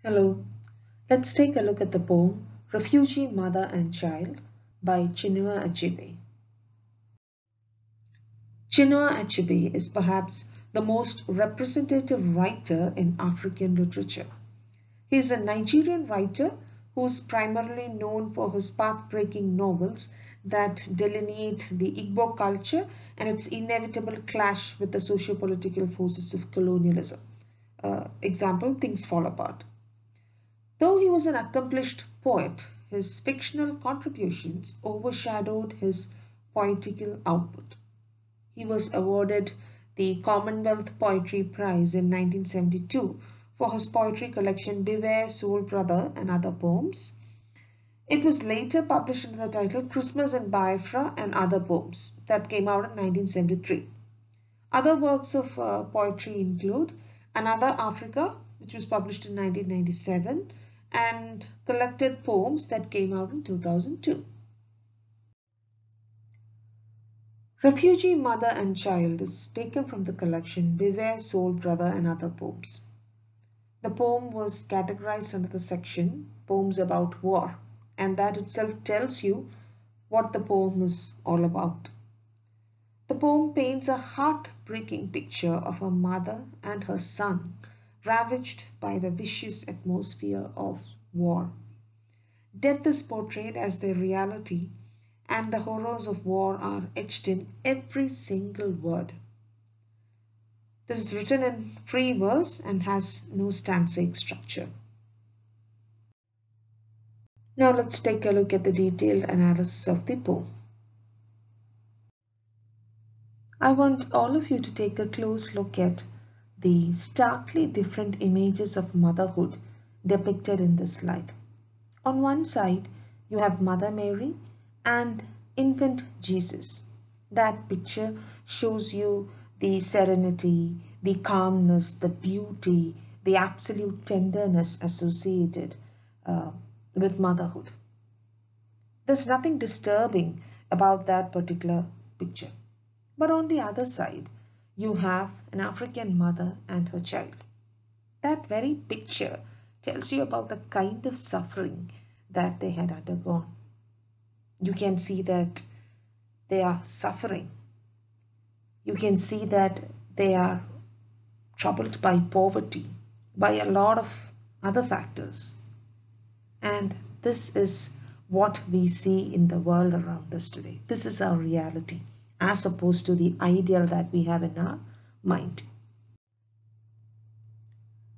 Hello, let's take a look at the poem Refugee, Mother and Child by Chinua Achebe. Chinua Achebe is perhaps the most representative writer in African literature. He is a Nigerian writer who is primarily known for his path-breaking novels that delineate the Igbo culture and its inevitable clash with the socio-political forces of colonialism. Example, Things Fall Apart. Though he was an accomplished poet, his fictional contributions overshadowed his poetical output. He was awarded the Commonwealth Poetry Prize in 1972 for his poetry collection Beware, Soul Brother and Other Poems. It was later published under the title Christmas in Biafra and Other Poems that came out in 1973. Other works of poetry include Another Africa, which was published in 1997, and collected poems that came out in 2002. Refugee, Mother and Child is taken from the collection Beware, Soul Brother and Other Poems. The poem was categorized under the section Poems About War, and that itself tells you what the poem is all about. The poem paints a heartbreaking picture of a mother and her son ravaged by the vicious atmosphere of war. Death is portrayed as their reality, and the horrors of war are etched in every single word. This is written in free verse and has no stanzaic structure. Now let's take a look at the detailed analysis of the poem. I want all of you to take a close look at the starkly different images of motherhood depicted in this slide. On one side, you have Mother Mary and infant Jesus. That picture shows you the serenity, the calmness, the beauty, the absolute tenderness associated with motherhood. There's nothing disturbing about that particular picture. But on the other side, you have an African mother and her child. That very picture tells you about the kind of suffering that they had undergone. You can see that they are suffering. You can see that they are troubled by poverty, by a lot of other factors. And this is what we see in the world around us today. This is our reality, as opposed to the ideal that we have in our mind.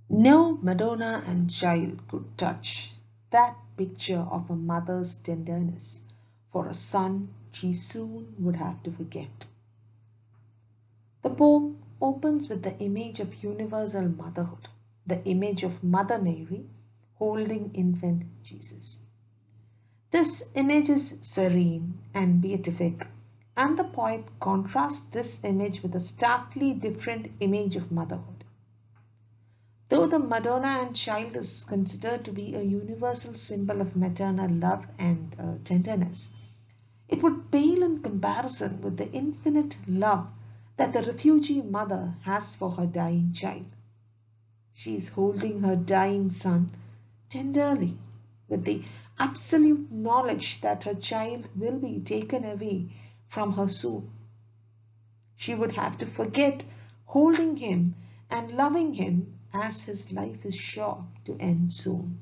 No Madonna and child could touch that picture of a mother's tenderness for a son she soon would have to forget. The poem opens with the image of universal motherhood, the image of Mother Mary holding infant Jesus. This image is serene and beatific, and the poet contrasts this image with a starkly different image of motherhood. Though the Madonna and child is considered to be a universal symbol of maternal love and tenderness, it would pale in comparison with the infinite love that the refugee mother has for her dying child. She is holding her dying son tenderly with the absolute knowledge that her child will be taken away from her soon. She would have to forget holding him and loving him, as his life is sure to end soon.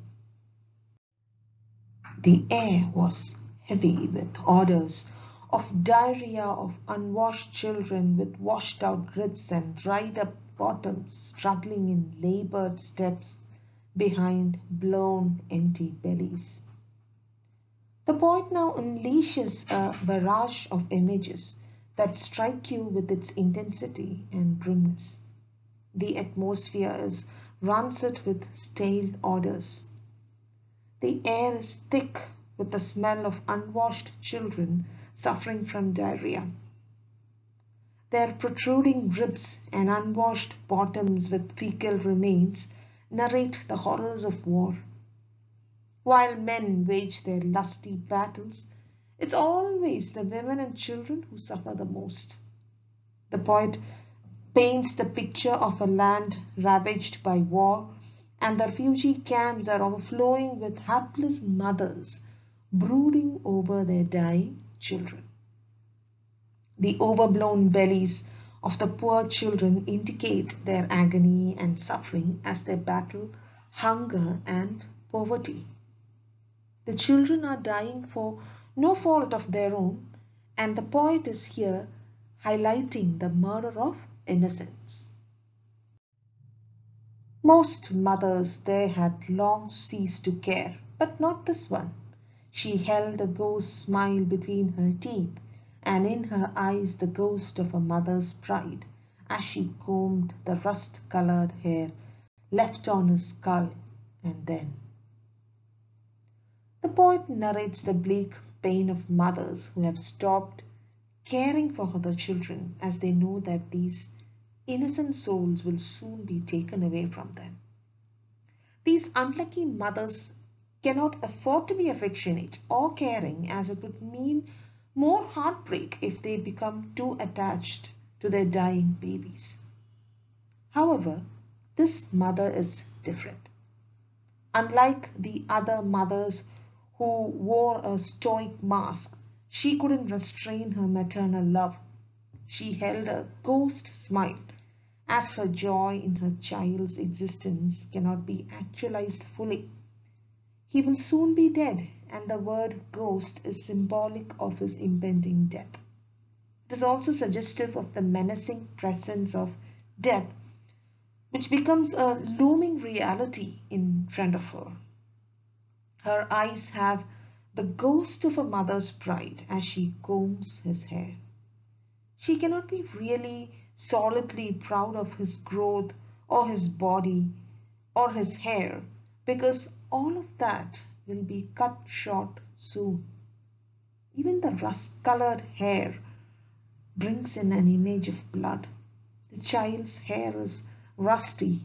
The air was heavy with odors of diarrhea of unwashed children with washed out ribs and dried up bottoms struggling in labored steps behind blown empty bellies. The poet now unleashes a barrage of images that strike you with its intensity and grimness. The atmosphere is rancid with stale odors. The air is thick with the smell of unwashed children suffering from diarrhea. Their protruding ribs and unwashed bottoms with fecal remains narrate the horrors of war. While men wage their lusty battles, it's always the women and children who suffer the most. The poet paints the picture of a land ravaged by war and the refugee camps are overflowing with hapless mothers brooding over their dying children. The overblown bellies of the poor children indicate their agony and suffering as they battle hunger and poverty. The children are dying for no fault of their own, and the poet is here highlighting the murder of innocence. Most mothers there had long ceased to care, but not this one. She held a ghost smile between her teeth, and in her eyes the ghost of a mother's pride, as she combed the rust-colored hair left on his skull, and then. The poet narrates the bleak pain of mothers who have stopped caring for their children as they know that these innocent souls will soon be taken away from them. These unlucky mothers cannot afford to be affectionate or caring, as it would mean more heartbreak if they become too attached to their dying babies. However, this mother is different. Unlike the other mothers who wore a stoic mask, she couldn't restrain her maternal love. She held a ghost smile, as her joy in her child's existence cannot be actualized fully. He will soon be dead, and the word ghost is symbolic of his impending death. It is also suggestive of the menacing presence of death, which becomes a looming reality in front of her. Her eyes have the ghost of a mother's pride as she combs his hair. She cannot be really solidly proud of his growth or his body or his hair, because all of that will be cut short soon. Even the rust-colored hair brings in an image of blood. The child's hair is rusty,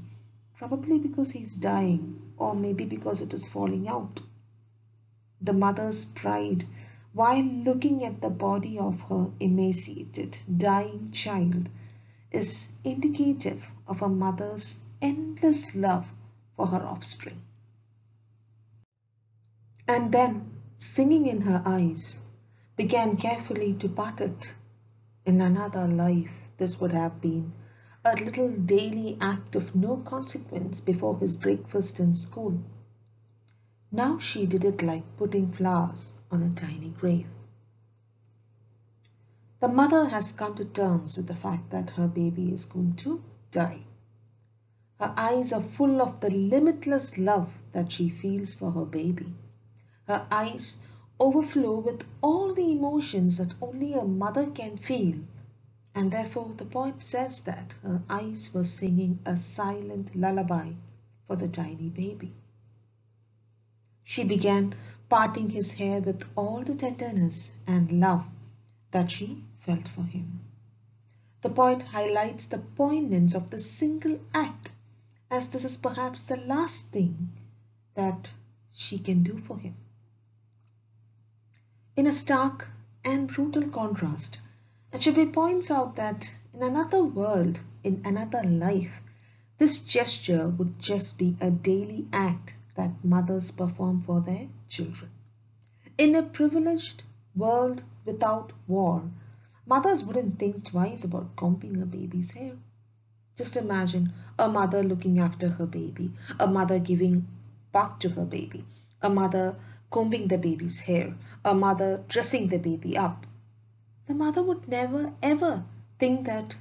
probably because he's dying, or maybe because it is falling out. The mother's pride, while looking at the body of her emaciated, dying child, is indicative of a mother's endless love for her offspring. And then, singing in her eyes, began carefully to part it. In another life, this would have been a little daily act of no consequence before his breakfast in school. Now she did it like putting flowers on a tiny grave. The mother has come to terms with the fact that her baby is going to die. Her eyes are full of the limitless love that she feels for her baby. Her eyes overflow with all the emotions that only a mother can feel, and therefore the poet says that her eyes were singing a silent lullaby for the tiny baby. She began parting his hair with all the tenderness and love that she felt for him. The poet highlights the poignance of this single act, as this is perhaps the last thing that she can do for him. In a stark and brutal contrast, Achebe points out that in another world, in another life, this gesture would just be a daily act that mothers perform for their children. In a privileged world without war, mothers wouldn't think twice about combing a baby's hair. Just imagine a mother looking after her baby, a mother giving birth to her baby, a mother combing the baby's hair, a mother dressing the baby up. The mother would never ever think that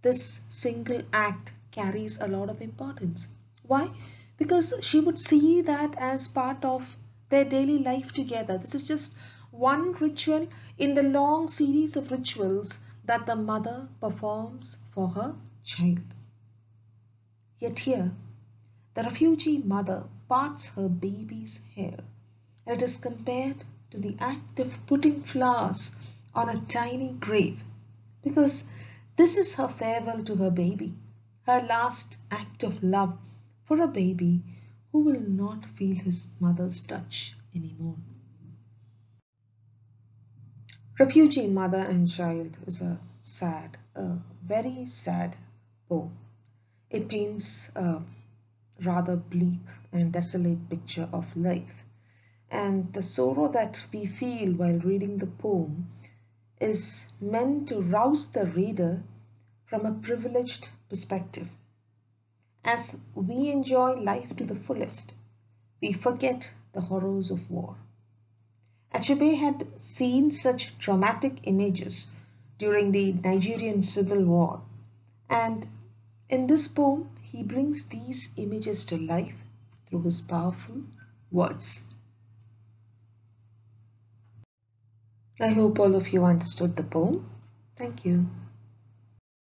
this single act carries a lot of importance. Why? Because she would see that as part of their daily life together. This is just one ritual in the long series of rituals that the mother performs for her child. Yet here, the refugee mother parts her baby's hair, and it is compared to the act of putting flowers on a tiny grave, because this is her farewell to her baby, her last act of love for a baby who will not feel his mother's touch anymore. Refugee Mother and Child is a very sad poem. It paints a rather bleak and desolate picture of life. And the sorrow that we feel while reading the poem is meant to rouse the reader from a privileged perspective. As we enjoy life to the fullest, we forget the horrors of war. Achebe had seen such dramatic images during the Nigerian Civil War, and in this poem, he brings these images to life through his powerful words. I hope all of you understood the poem. Thank you.